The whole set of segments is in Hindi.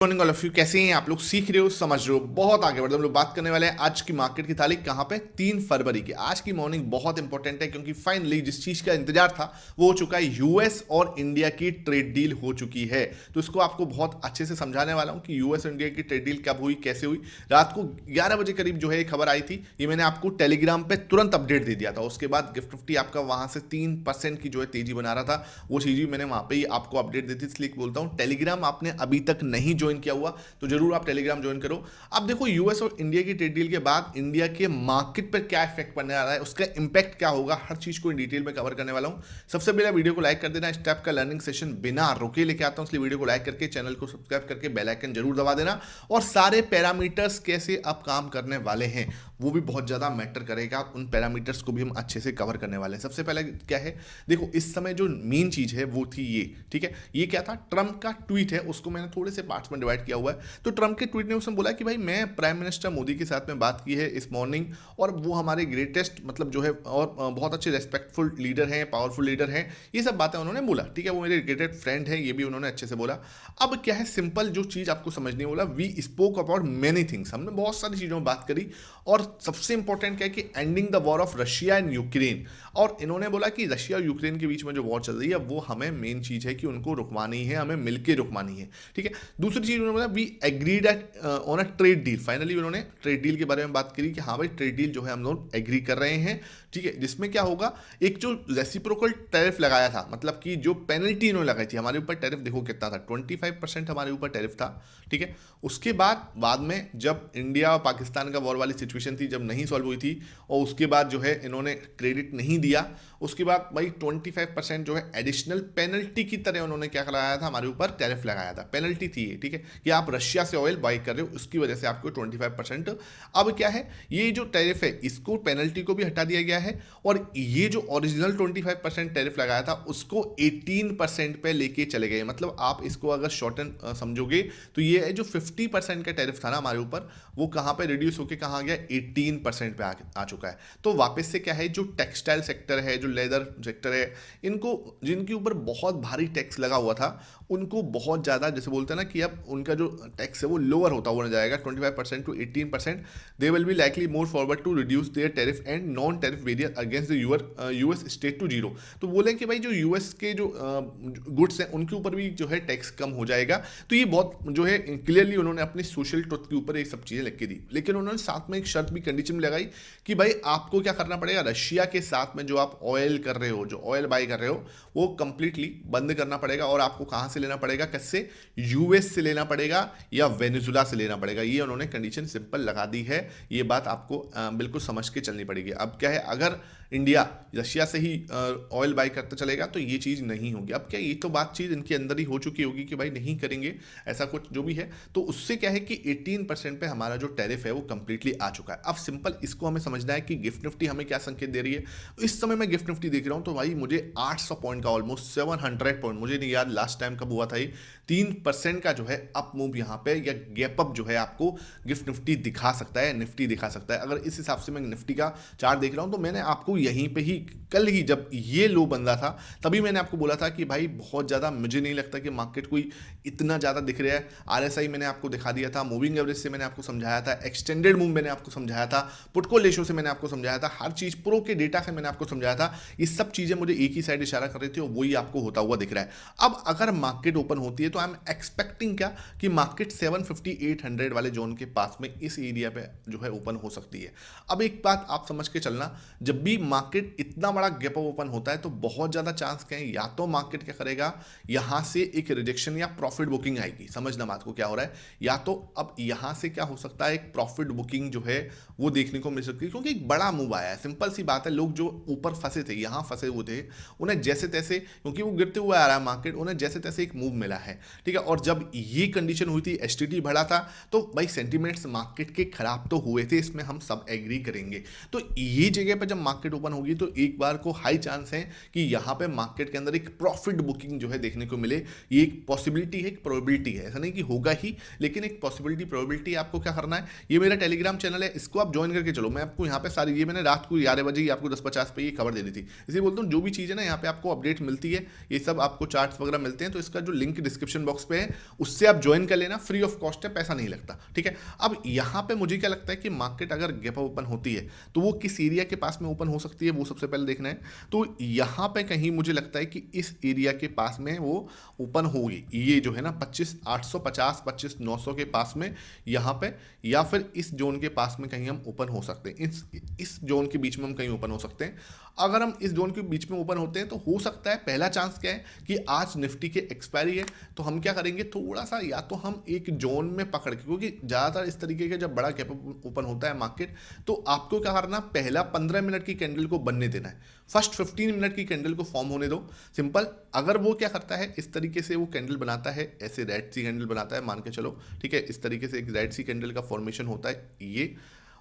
मॉर्निंग ऑल ऑफ यू, कैसे हैं आप लोग? सीख रहे हो, समझ रहे हो, बहुत आगे बढ़ रहे हो। हम लोग बात करने वाले हैं आज की मार्केट की तारीख कहाँ पे, 3 फरवरी की। आज की मॉर्निंग बहुत इंपॉर्टेंट है क्योंकि फाइनली जिस चीज का इंतजार था वो हो चुका है। यूएस और इंडिया की ट्रेड डील हो चुकी है। तो इसको आपको बहुत अच्छे से समझाने वाला हूँ कि यूएस और इंडिया की ट्रेड डील कब हुई, कैसे हुई। रात को 11 बजे करीब जो है ये खबर आई थी। ये मैंने आपको टेलीग्राम पे तुरंत अपडेट दे दिया था। उसके बाद गिफ्ट निफ्टी आपका वहां से 3% की जो है तेजी बना रहा था। वो चीज मैंने वहां पे ही आपको अपडेट दी थी, इसलिए बोलता हूँ टेलीग्राम आपने अभी तक नहीं ज्वाइन किया हुआ तो जरूर आप टेलीग्राम ज्वाइन करो। अब देखो, यूएस और इंडिया की ट्रेड डील के बाद इंडिया के मार्केट पर क्या इफेक्ट पड़ने वाला है, उसका इंपैक्ट क्या होगा, हर चीज को इन डिटेल में कवर करने वाला हूं। सबसे पहले वीडियो को लाइक कर देना। इस टाइप का लर्निंग सेशन बिना रुके लेके आता हूं, इसलिए वीडियो को लाइक करके चैनल को सब्सक्राइब करके बेल आइकन जरूर दबा देना। और सारे पैरामीटर्स कैसे अब काम करने वाले हैं वो भी बहुत ज्यादा मैटर करेगा। उन पैरामीटर्स को भी हम अच्छे से कवर करने वाले हैं। सबसे पहले क्या है, देखो इस समय जो मेन चीज है वो थी ये, ठीक है। ये क्या था, ट्रम्प का ट्वीट है, उसको मैंने थोड़े से पार्ट्स में डिवाइड किया हुआ है। तो ट्रम्प के ट्वीट ने उसने बोला कि भाई मैं प्राइम मिनिस्टर मोदी के साथ में बात की है इस मॉर्निंग, और वो हमारे ग्रेटेस्ट मतलब जो है और बहुत अच्छे रेस्पेक्टफुल लीडर हैं, पावरफुल लीडर हैं, ये सब बातें उन्होंने बोला, ठीक है। वो मेरे ग्रेटेस्ट फ्रेंड है, ये भी उन्होंने अच्छे से बोला। अब क्या है, सिंपल जो चीज़ आपको समझनी बोला, we spoke about many things, हमने बहुत सारी चीज़ों में बात करी। और सबसे इंपॉर्टेंट क्या है कि ending the war of Russia and Ukraine. और इन्होंने बोला कि रशिया और यूक्रेन के बीच में जो वॉर चल रही है वो हमें मेन चीज़ है कि उनको रुकवानी है, हमें मिलकर रुकवानी है, ठीक है। दूसरी चीज़ उन्होंने बोला we agreed on a trade deal. Finally उन्होंने ट्रेड डील के बारे में बात करी कि हाँ भाई ट्रेड डील जो है हम लोग एग्री कर रहे हैं, ठीक है। जिसमें क्या होगा, एक जो रेसिप्रोकल टैरिफ लगाया था, मतलब कि जो पेनल्टी इन्होंने लगाई थी हमारे ऊपर, टैरिफ देखो कितना था, 25% हमारे ऊपर टैरिफ था, ठीक है। उसके बाद में जब इंडिया और पाकिस्तान का वॉर वाली सिचुएशन थी, जब नहीं सॉल्व हुई थी, और उसके बाद जो है इन्होंने क्रेडिट नहीं दिया, उसके बाद भाई 25% जो है एडिशनल पेनल्टी की तरह उन्होंने क्या लगाया था, हमारे ऊपर टैरिफ लगाया था। पेनल्टी थी ये, ठीक है, कि आप रशिया से ऑयल बाई कर रहे हो, उसकी वजह से आपको 25%। अब क्या है, ये जो टैरिफ है इसको, पेनल्टी को भी हटा दिया गया है, और ये जो ओरिजिनल 25% टैरिफ लगाया था उसको 18% पे लेके चले गए। मतलब आप इसको अगर शॉर्टन समझोगे तो ये है जो 50% का टैरिफ था ना हमारे ऊपर, वो कहाँ पे रिड्यूस होकर कहाँ गया, 18% पे आ चुका है। तो वापस से क्या है, जो टेक्सटाइल सेक्टर है, जो लेदर सेक्टर है, इनको जिनके ऊपर बहुत भारी टैक्स लगा हुआ था, उनको बहुत ज़्यादा, जैसे बोलते हैं ना कि अब उनका जो टैक्स है वो लोअर होता हुआ जाएगा, 25% to 18%। They will be likely more forward to reduce their tariff and non tariff barrier against the US state to zero. तो बोले कि भाई जो यूएस के जो गुड्स हैं उनके ऊपर भी जो है टैक्स कम हो जाएगा। तो ये बहुत जो है क्लियरली उन्होंने अपने सोशल ट्रुथ के ऊपर ये सब चीज़ें लिख के दी। लेकिन उन्होंने साथ में एक शर्त भी, कंडीशन भी लगाई कि भाई आपको क्या करना पड़ेगा, रशिया के साथ में जो आप ऑयल कर रहे हो, जो ऑयल बाई कर रहे हो, वो कंप्लीटली बंद करना पड़ेगा। और आपको कहाँ से लेना पड़ेगा, किससे, यूएस से लेना पड़ेगा या वेनेजुला से लेना पड़ेगा। ये उन्होंने कंडीशन सिंपल लगा दी है। ये बात आपको बिल्कुल समझ के चलनी पड़ेगी। अब क्या है, अगर इंडिया रशिया से ही ऑयल बाई करता चलेगा तो ये चीज़ नहीं होगी। अब क्या, ये तो बात चीज़ इनके अंदर ही हो चुकी होगी कि भाई नहीं करेंगे ऐसा कुछ जो भी है। तो उससे क्या है कि 18% पे हमारा जो टैरिफ है वो कंप्लीटली आ चुका है। अब सिंपल इसको हमें समझना है कि गिफ्ट निफ्टी हमें क्या संकेत दे रही है। इस समय मैं गिफ्ट निफ्टी देख रहा हूँ तो भाई मुझे 800 पॉइंट का, ऑलमोस्ट 700 पॉइंट, मुझे नहीं याद लास्ट टाइम कब हुआ था ये, 3% का जो है अप मूव यहाँ पे या गैप अप जो है आपको गिफ्ट निफ्टी दिखा सकता है, निफ्टी दिखा सकता है। अगर इस हिसाब से मैं निफ्टी का चार्ट देख रहा हूँ तो मैंने आपको यहीं पे ही, कल ही जब ये लो बंदा था तभी मैंने आपको बोला था कि भाई बहुत ज़्यादा मुझे नहीं लगता कि मार्केट कोई इतना ज़्यादा दिख रहा है। आरएसआई मैंने आपको दिखा दिया था, मूविंग एवरेज से मैंने आपको समझाया था, एक्सटेंडेड मूव मैंने आपको समझाया था, पुटको रेशो से मैंने आपको समझाया था, हर चीज़ प्रो के डेटा से मैंने आपको समझाया था। ये सब चीज़ें मुझे एक ही साइड इशारा कर रही थी और वही आपको होता हुआ दिख रहा है। अब अगर मार्केट ओपन होती है तो आई एम एक्सपेक्टिंग क्या, कि मार्केट 750 800 वाले जोन के पास में इस एरिया पे जो है ओपन हो सकती है। अब एक बात आप समझ के चलना, जब भी मार्केट इतना बड़ा गैप अप ओपन होता है तो बहुत ज़्यादा चांस क्या है, या तो मार्केट क्या करेगा, यहाँ से एक रिजेक्शन या प्रॉफिट बुकिंग आएगी। समझना बात को क्या हो रहा है, या तो अब यहाँ से क्या हो सकता है, एक प्रॉफिट बुकिंग जो है वो देखने को मिल सकती है, क्योंकि एक बड़ा मूव आया है। सिंपल सी बात है, लोग जो ऊपर फंसे थे, यहाँ फंसे हुए थे, उन्हें जैसे तैसे, क्योंकि वो गिरते हुए आ रहा है मार्केट, उन्हें जैसे तैसे एक मूव मिला है, ठीक है। और जब ये कंडीशन हुई थी, एसटीटी बढ़ा था, तो भाई सेंटीमेंट्स मार्केट के खराब तो हुए थे, इसमें हम सब एग्री करेंगे। तो ये जगह पर जब मार्केट ओपन होगी तो एक बार को हाई चांस है कि यहाँ पे मार्केट के अंदर एक प्रॉफिट बुकिंग जो है देखने को मिले। ये एक पॉसिबिलिटी है, एक प्रोबेबिलिटी है, ऐसा नहीं कि होगा ही, लेकिन एक पॉसिबिलिटी प्रोबेबिलिटी। आपको क्या करना है, ये मेरा टेलीग्राम चैनल है, इसको आप ज्वाइन करके चलो। मैं आपको यहाँ पे सारी, ये मैंने रात को 11 बजे ही आपको 10:50 पे ये खबर दे दी थी, इसलिए बोलता हूँ जो भी चीज़ है ना यहाँ पे आपको अपडेट मिलती है, ये सब आपको चार्ट्स वगैरह मिलते हैं, तो इसका जो लिंक डिस्क्रिप्शन बॉक्स पे है उससे आप ज्वाइन कर लेना, फ्री ऑफ कॉस्ट है, पैसा नहीं लगता, ठीक है। अब यहाँ पे मुझे क्या लगता है कि मार्केट अगर गैप अप ओपन होती है तो वो किस एरिया के पास में ओपन हो सकती है, वो सबसे पहले देखना है। तो यहाँ पे कहीं मुझे लगता है कि इस एरिया के पास में वो ओपन होगी, ये जो है ना 25,850 25,900 के पास में यहाँ पे, या फिर इस जोन के पास में कहीं हम ओपन हो सकते हैं, इस जोन के बीच में हम कहीं ओपन हो सकते हैं। अगर हम इस जोन के बीच में ओपन होते हैं तो हो सकता है, पहला चांस क्या है कि आज निफ्टी के एक्सपायरी है, तो हम क्या करेंगे, थोड़ा सा या तो हम एक जोन में पकड़ के, क्योंकि ज़्यादातर इस तरीके का जब बड़ा गैप ओपन होता है मार्केट, तो आपको क्या करना, पहला 15 मिनट की कैंडल को बनने देना है, फर्स्ट 15 मिनट की कैंडल को फॉर्म होने दो, सिंपल। अगर वो क्या करता है, इस तरीके से वो कैंडल बनाता है, ऐसे रेड सी कैंडल बनाता है, मान के चलो, ठीक है, इस तरीके से एक रेड सी कैंडल का फॉर्मेशन होता है ये,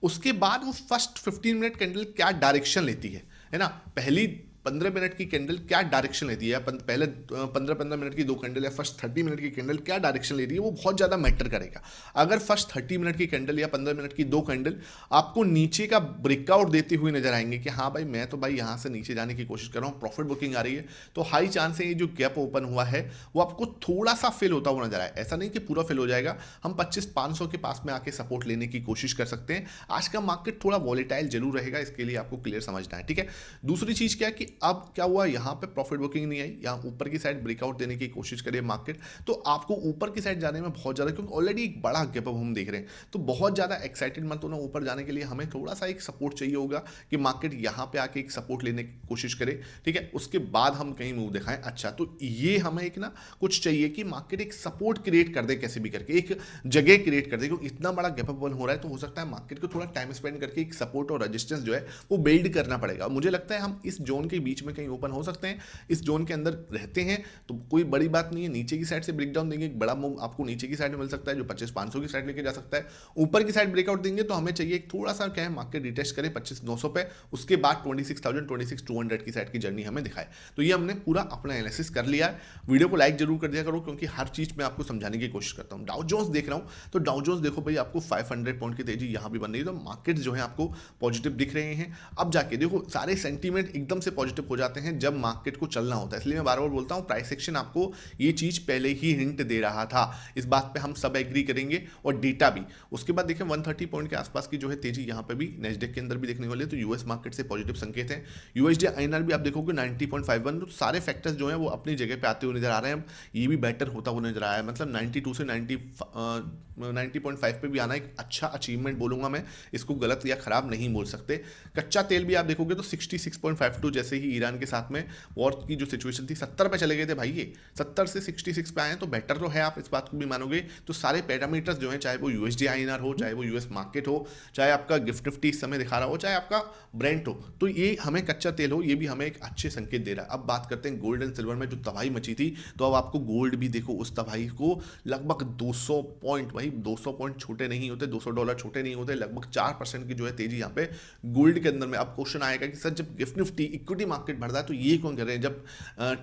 उसके बाद वो फर्स्ट 15 मिनट कैंडल क्या डायरेक्शन लेती है ना, पहली 15 मिनट की कैंडल क्या डायरेक्शन लेती है, पहले 15 मिनट की दो कैंडल या फर्स्ट 30 मिनट की कैंडल क्या डायरेक्शन ले रही है, वो बहुत ज़्यादा मैटर करेगा। अगर फर्स्ट 30 मिनट की कैंडल या 15 मिनट की दो कैंडल आपको नीचे का ब्रेकआउट देते हुए नजर आएंगे कि हाँ भाई मैं तो भाई यहाँ से नीचे जाने की कोशिश कर रहा हूँ, प्रॉफिट बुकिंग आ रही है, तो हाई चांस है ये जो गैप ओपन हुआ है वो आपको थोड़ा सा फिल होता हुआ नजर आए, ऐसा नहीं कि पूरा फिल हो जाएगा। हम 25,500 के पास में आके सपोर्ट लेने की कोशिश कर सकते हैं। आज का मार्केट थोड़ा वॉलेटाइल जरूर रहेगा, इसके लिए आपको क्लियर समझना है, ठीक है। दूसरी चीज़ क्या है कि अब क्या हुआ, यहाँ पे प्रॉफिट बुकिंग नहीं आई, यहाँ ऊपर की साइड ब्रेकआउट देने की कोशिश करिए मार्केट, तो आपको ऊपर की साइड जाने में बहुत ज़्यादा, क्योंकि ऑलरेडी एक बड़ा गैप अप हम देख रहे हैं, तो बहुत ज़्यादा एक्साइटेड मत होना ऊपर जाने के लिए। हमें थोड़ा सा एक सपोर्ट चाहिए होगा कि मार्केट यहाँ पे आके एक सपोर्ट लेने की कोशिश करे, ठीक है, उसके बाद हम कहीं मूव दिखाएं। अच्छा, तो ये हमें एक ना कुछ चाहिए कि मार्केट एक सपोर्ट क्रिएट कर दे, कैसे भी करके एक जगह क्रिएट कर दे, क्योंकि इतना बड़ा गैप अप हो रहा है, तो हो सकता है मार्केट को थोड़ा टाइम स्पेंड करके एक सपोर्ट और रेजिस्टेंस जो है वो बिल्ड करना पड़ेगा। मुझे लगता है हम इस जोन के बीच में कहीं ओपन हो सकते हैं, इस जोन के अंदर रहते हैं तो कोई बड़ी बात नहीं है। नीचे की साइड से ब्रेकडाउन देंगे, एक बड़ा मूव आपको नीचे की साइड में मिल सकता है जो 25,500 की साइड लेके जा सकता है। ऊपर की साइड ब्रेकआउट देंगे तो हमें चाहिए एक थोड़ा सा क्या है, मार्केट रिटेस्ट करे 25,900 पे, उसके बाद 26,000 26,200 की साइड की जर्नी हमें दिखाए। तो ये हमने पूरा अपना एनालिसिस कर लिया है। वीडियो को लाइक जरूर कर दिया करो, क्योंकि हर चीज में आपको समझाने की कोशिश करता हूँ। डाउ जोन्स देख रहा हूँ, तो डाउ जोन्स देखो भाई, आपको 500 पॉइंट की तेजी यहाँ भी बन रही है, तो मार्केट जो है आपको पॉजिटिव दिख रहे हैं। अब जाके देखो, सारे सेंटीमेंट एकदम से पॉजिटिव हो जाते हैं जब मार्केट को चलना होता है, इसलिए मैं बार बार बोलता हूँ प्राइस एक्शन आपको ये चीज पहले ही हिंट दे रहा था, इस बात पे हम सब एग्री करेंगे, और डेटा भी। उसके बाद देखें 130 पॉइंट के आसपास की जो है तेजी यहाँ पे भी नैस्डैक के अंदर भी देखने वाले, तो यूएस मार्केट से पॉजिटिव संकेत है। यूएसडी आईएनआर भी आप देखोगे 90.51, तो सारे फैक्टर्स जो है वो अपनी जगह पे आते हुए नजर आ रहे हैं। ये भी बेटर होता हुआ नजर आया है, मतलब 92 से 90.5 पे भी आना एक अच्छा अचीवमेंट बोलूंगा मैं, इसको गलत या खराब नहीं बोल सकते। कच्चा तेल भी आप देखोगे तो 66.52, जैसे ही ईरान के साथ में वॉर की जो सिचुएशन थी 70 पे चले गए थे भाई, ये 70 से 66 पे आए, तो बेटर तो है, आप इस बात को भी मानोगे। तो सारे पैरामीटर्स जो हैं, चाहे वो यूएसडी आईएनआर हो, चाहे वो यूएस मार्केट हो, चाहे आपका गिफ्ट निफ्टी इस समय दिखा रहा हो, चाहे आपका ब्रेंट हो, तो ये हमें कच्चा तेल हो, ये भी हमें एक अच्छे संकेत दे रहा है। अब बात करते हैं गोल्ड एंड सिल्वर में जो तबाही मची थी, तो अब आपको गोल्ड भी देखो, उस तबाही को लगभग 200 पॉइंट, भाई 200 पॉइंट छोटे नहीं होते, $200 छोटे नहीं होते, लगभग 4% की जो है तेजी यहाँ पे गोल्ड के अंदर में। अब क्वेश्चन आएगा कि सर जब गिफ्ट निफ्टी इक्विटी मार्केट बढ़ रहा है तो ये कौन कर रहे हैं, जब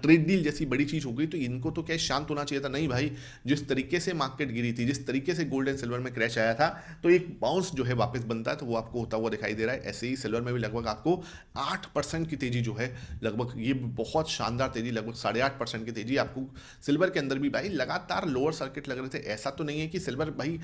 ट्रेड डील जैसी बड़ी चीज हो गई तो इनको तो क्या शांत होना चाहिए था। नहीं भाई, जिस तरीके से मार्केट गिरी थी, जिस तरीके से गोल्ड एंड सिल्वर में क्रैश आया था, तो एक बाउंस जो है वापस बनता है, तो वो आपको होता हुआ दिखाई दे रहा है। ऐसे ही सिल्वर में भी लगभग आपको 8% की तेजी जो है, लगभग ये बहुत शानदार तेजी, लगभग 8.5% की तेजी आपको सिल्वर के अंदर भी। भाई लगातार लोअर सर्किट लग रहे थे, ऐसा तो नहीं है कि सिल्वर, भाई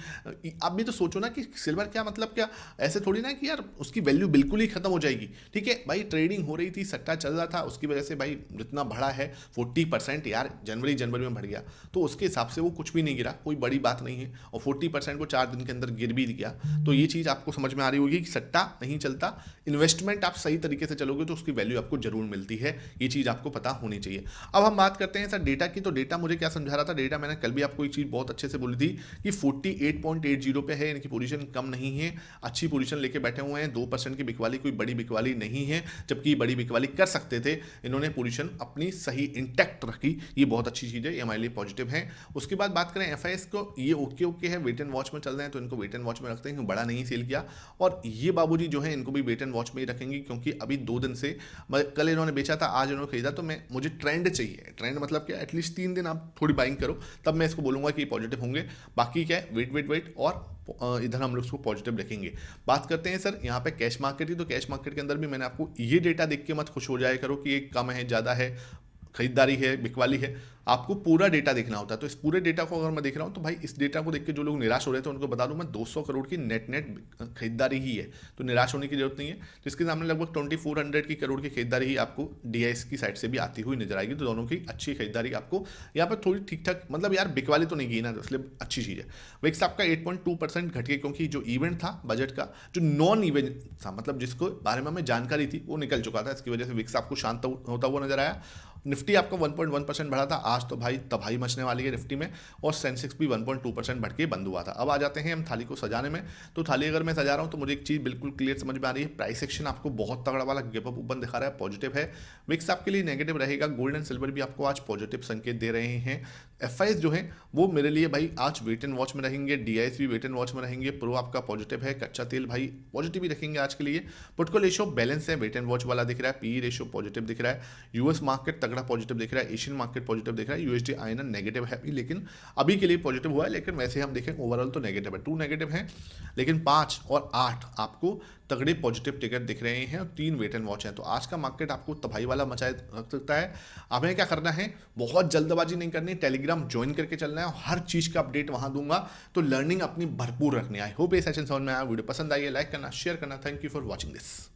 आप भी तो सोचो ना कि सिल्वर क्या मतलब, क्या ऐसे थोड़ी ना कि यार उसकी वैल्यू बिल्कुल ही खत्म हो जाएगी। ठीक है भाई, ट्रेडिंग हो रही थी, सट्टा चल रहा था, उसकी वजह से भाई जितना बढ़ा है 40% यार, जनवरी में बढ़ गया, तो उसके हिसाब से वो कुछ भी नहीं गिरा, कोई बड़ी बात नहीं है। और 40% को 4 दिन के अंदर गिर भी गया, तो ये चीज़ आपको समझ में आ रही होगी कि सट्टा नहीं चलता, इन्वेस्टमेंट आप सही तरीके से चलोगे तो उसकी वैल्यू आपको जरूर मिलती है, ये चीज़ आपको पता होनी चाहिए। अब हम बात करते हैं सर डेटा की, तो डेटा मुझे क्या समझा रहा था, डेटा मैंने कल भी आपको एक चीज़ बहुत अच्छे से बोली थी कि 48.80 पे है, इनकी पोजीशन कम नहीं है, अच्छी पोजीशन लेके बैठे हुए हैं, 2% की बिकवाली कोई बड़ी बिकवाली नहीं है, जबकि बड़ी बिकवाली कर सकते थे, इन्होंने पोजीशन अपनी सही इंटैक्ट रखी, ये बहुत अच्छी चीज़ है, ये हमारे लिए पॉजिटिव है। उसके बाद बात करें एफआईएस को, ये ओके है, वेट एंड वॉच में चल रहे हैं तो इनको वेट एंड वॉच में रखते हैं, बड़ा नहीं सेल किया। और ये बाबूजी जो है इनको भी वेट एंड वॉच में ही रखेंगे, क्योंकि अभी 2 दिन से, कल इन्होंने बेचा था, आज इन्होंने खरीदा, तो मुझे ट्रेंड चाहिए। ट्रेंड मतलब क्या, एटलीस्ट 3 दिन आप थोड़ी बाइंग करो, तब मैं इसको बोलूंगा कि पॉजिटिव होंगे। बाकी क्या है, वेट और इधर हम लोग उसको पॉजिटिव रखेंगे। बात करते हैं सर यहाँ पे कैश मार्केट की, तो कैश मार्केट के अंदर भी मैंने आपको ये डेटा देख के मत खुश हो जाया करो कि ये कम है, ज़्यादा है, खरीदारी है, बिकवाली है, आपको पूरा डेटा देखना होता है। तो इस पूरे डेटा को अगर मैं देख रहा हूँ तो भाई इस डेटा को देख के जो लोग निराश हो रहे थे उनको बता दूं मैं, 200 करोड़ की नेट खरीदारी ही है, तो निराश होने की जरूरत नहीं है। जिसके सामने लगभग 2400 की करोड़ की खरीदारी ही आपको डीआईएस की साइड से भी आती हुई नजर आएगी। तो दोनों की अच्छी खरीदारी आपको यहाँ पर थोड़ी ठीक ठाक, मतलब यार बिकवाली तो नहीं की ना, तो इसलिए अच्छी चीज़ है। विक्स आपका 8.2% घट गया, क्योंकि जो इवेंट था बजट का, जो नॉन इवेंट था, मतलब जिसको बारे में हमें जानकारी थी वो निकल चुका था, इसकी वजह से विक्स आपको शांत होता हुआ नजर आया। निफ्टी आपका 1.1% बढ़ा था, आज तो भाई तबाही मचने वाली है निफ्टी में, और सेंसेक्स भी 1.2% बढ़ के बंद हुआ था। अब आ जाते हैं हम थाली को सजाने में। तो थाली अगर मैं सजा रहा हूँ तो मुझे एक चीज़ बिल्कुल क्लियर समझ में आ रही है, प्राइस एक्शन आपको बहुत तगड़ा वाला गैप अप ओपन दिखा रहा है, पॉजिटिव है। विक्स आपके लिए नेगेटिव रहेगा, गोल्ड एंड सिल्वर भी आपको आज पॉजिटिव संकेत दे रहे हैं। एफआईएस जो है वो मेरे लिए भाई आज वेट एंड वॉच में रहेंगे, डीआईएस भी वेट एंड वॉच में रहेंगे, प्रो आपका पॉजिटिव है, कच्चा तेल भाई पॉजिटिव ही रखेंगे आज के लिए। पुट रेशियो बैलेंस है, वेट एंड वॉच वाला दिख रहा है, पी रेशियो पॉजिटिव दिख रहा है, यूएस मार्केट तगड़ा पॉजिटिव दिख रहा है, एशियन मार्केट पॉजिटिव दिख रहा है, यूएसडी आईएनआर नेगेटिव है लेकिन अभी के लिए पॉजिटिव हुआ है, लेकिन वैसे हम देखें ओवरऑल तो नेगेटिव है, 2 नेगेटिव है, लेकिन 5 और 8 आपको तगड़े पॉजिटिव टिकट दिख रहे हैं और 3 वेट एंड वॉच हैं। तो आज का मार्केट आपको तबाही वाला मचाए रख सकता है। हमें क्या करना है, बहुत जल्दबाजी नहीं करनी, टेलीग्राम ज्वाइन करके चलना है और हर चीज़ का अपडेट वहां दूंगा, तो लर्निंग अपनी भरपूर रखनी है। आई होप ये सेशन समझ में आया, वीडियो पसंद आई है, लाइक करना, शेयर करना। Thank you for watching this.